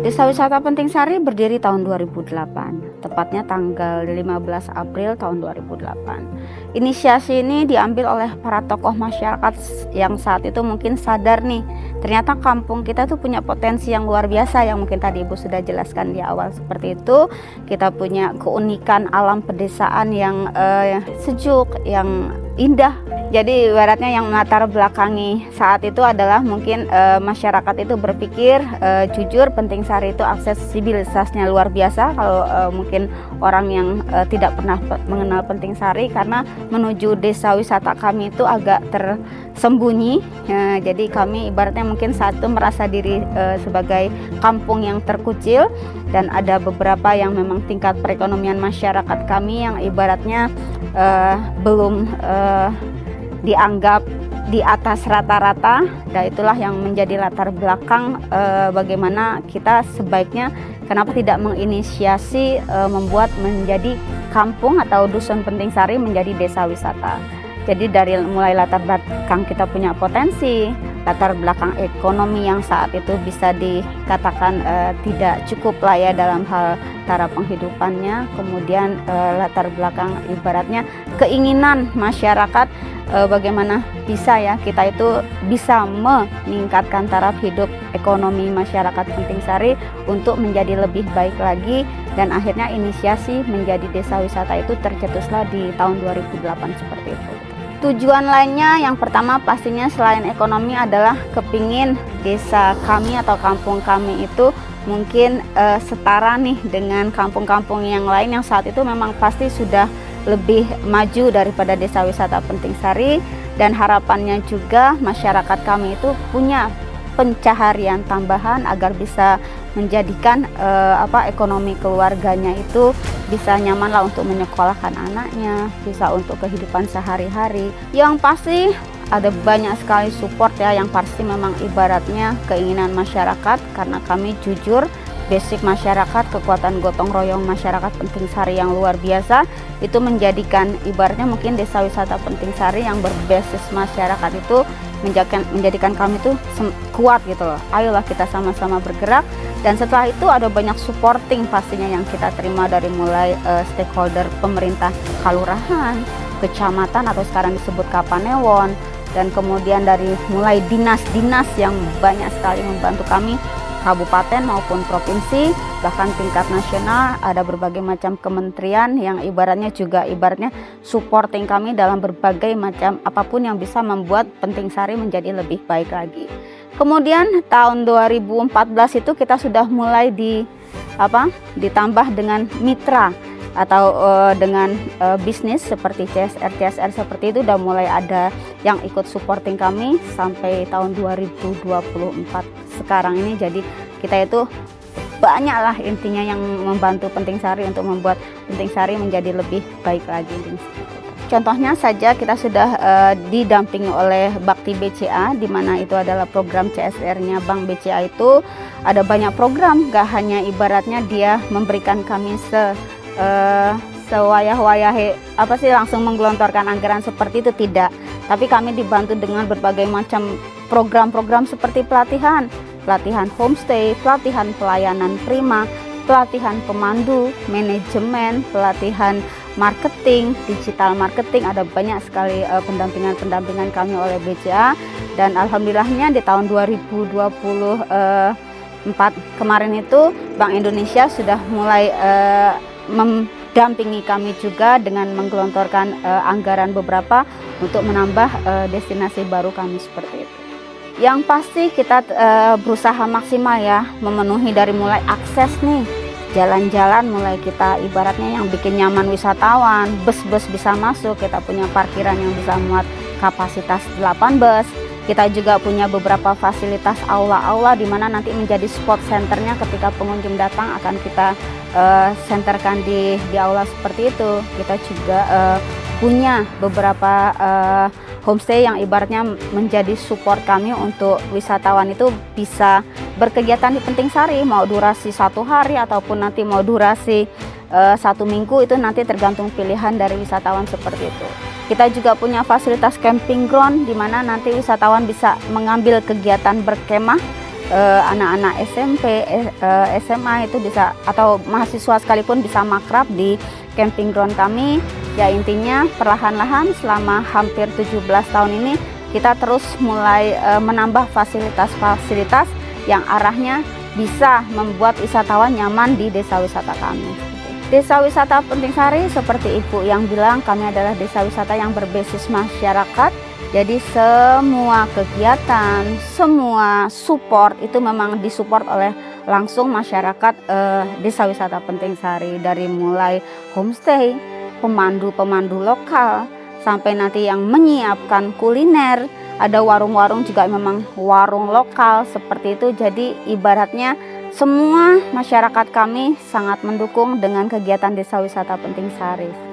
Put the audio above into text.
Desa Wisata Penting Sari berdiri tahun 2008, tepatnya tanggal 15 April tahun 2008. Inisiasi ini diambil oleh para tokoh masyarakat yang saat itu mungkin sadar nih, ternyata kampung kita tuh punya potensi yang luar biasa yang mungkin tadi Ibu sudah jelaskan di awal seperti itu. Kita punya keunikan alam pedesaan yang sejuk, yang indah. Jadi ibaratnya yang melatar belakangi saat itu adalah mungkin masyarakat itu berpikir jujur Penting Sari itu aksesibilitasnya luar biasa. Kalau mungkin orang yang tidak pernah mengenal Penting Sari, karena menuju desa wisata kami itu agak tersembunyi. Jadi kami ibaratnya mungkin saat itu merasa diri sebagai kampung yang terkucil, dan ada beberapa yang memang tingkat perekonomian masyarakat kami yang ibaratnya belum dianggap di atas rata-rata. Dan itulah yang menjadi latar belakang bagaimana kita sebaiknya kenapa tidak menginisiasi membuat menjadi kampung atau dusun Penting Sari menjadi desa wisata. Jadi dari mulai latar belakang kita punya potensi, latar belakang ekonomi yang saat itu bisa dikatakan tidak cukup lah ya dalam hal taraf penghidupannya, kemudian latar belakang ibaratnya keinginan masyarakat bagaimana bisa ya kita itu bisa meningkatkan taraf hidup ekonomi masyarakat Penting Sari untuk menjadi lebih baik lagi, dan akhirnya inisiasi menjadi desa wisata itu tercetuslah di tahun 2008 seperti itu. Tujuan lainnya yang pertama pastinya selain ekonomi adalah kepingin desa kami atau kampung kami itu mungkin setara nih dengan kampung-kampung yang lain yang saat itu memang pasti sudah lebih maju daripada desa wisata Penting Sari, dan harapannya juga masyarakat kami itu punya pencaharian tambahan agar bisa menjadikan ekonomi keluarganya itu bisa nyaman lah untuk menyekolahkan anaknya, bisa untuk kehidupan sehari-hari. Yang pasti ada banyak sekali support ya, yang pasti memang ibaratnya keinginan masyarakat, karena kami jujur basic masyarakat, kekuatan gotong royong masyarakat Penting Sari yang luar biasa itu menjadikan ibaratnya mungkin desa wisata Penting Sari yang berbasis masyarakat itu menjadikan kami itu kuat gitu loh. Ayolah kita sama-sama bergerak, dan setelah itu ada banyak supporting pastinya yang kita terima dari mulai stakeholder pemerintah kalurahan, kecamatan atau sekarang disebut Kapanewon, dan kemudian dari mulai dinas-dinas yang banyak sekali membantu kami, kabupaten maupun provinsi, bahkan tingkat nasional ada berbagai macam kementerian yang ibaratnya supporting kami dalam berbagai macam apapun yang bisa membuat Penting Sari menjadi lebih baik lagi. Kemudian tahun 2014 itu kita sudah mulai ditambah dengan mitra atau dengan bisnis seperti CSR seperti itu, udah mulai ada yang ikut supporting kami sampai tahun 2024 sekarang ini. Jadi kita itu banyaklah intinya yang membantu Penting Sari untuk membuat Penting Sari menjadi lebih baik lagi. Contohnya saja kita sudah didampingi oleh Bakti BCA, di mana itu adalah program CSR-nya Bank BCA. Itu ada banyak program, gak hanya ibaratnya dia memberikan kami sewayah-wayahe langsung menggelontorkan anggaran seperti itu, tidak, tapi kami dibantu dengan berbagai macam program-program seperti pelatihan homestay, pelatihan pelayanan prima, pelatihan pemandu, manajemen, pelatihan marketing, digital marketing. Ada banyak sekali pendampingan kami oleh BCA, dan alhamdulillahnya di tahun 2024 kemarin itu Bank Indonesia sudah mulai mendampingi kami juga dengan menggelontorkan anggaran beberapa untuk menambah destinasi baru kami seperti itu. Yang pasti kita berusaha maksimal ya, memenuhi dari mulai akses nih, jalan-jalan, mulai kita ibaratnya yang bikin nyaman wisatawan, bus-bus bisa masuk, kita punya parkiran yang bisa muat kapasitas 8 bus. Kita juga punya beberapa fasilitas aula-aula di mana nanti menjadi spot centernya ketika pengunjung datang akan kita senterkan di aula seperti itu. Kita juga punya beberapa homestay yang ibaratnya menjadi support kami untuk wisatawan itu bisa berkegiatan di Penting Sari, mau durasi 1 hari ataupun nanti mau durasi 1 minggu, itu nanti tergantung pilihan dari wisatawan seperti itu. Kita juga punya fasilitas camping ground di mana nanti wisatawan bisa mengambil kegiatan berkemah anak-anak SMP, SMA itu bisa, atau mahasiswa sekalipun bisa makrab di camping ground kami. Ya intinya perlahan-lahan selama hampir 17 tahun ini kita terus mulai menambah fasilitas-fasilitas yang arahnya bisa membuat wisatawan nyaman di desa wisata kami. Desa wisata Penting Sari seperti Ibu yang bilang, kami adalah desa wisata yang berbasis masyarakat. Jadi semua kegiatan, semua support itu memang disupport oleh langsung masyarakat desa wisata Penting Sari. Dari mulai homestay, pemandu-pemandu lokal, sampai nanti yang menyiapkan kuliner. Ada warung-warung juga memang warung lokal seperti itu. Jadi ibaratnya semua masyarakat kami sangat mendukung dengan kegiatan desa wisata Penting Sari.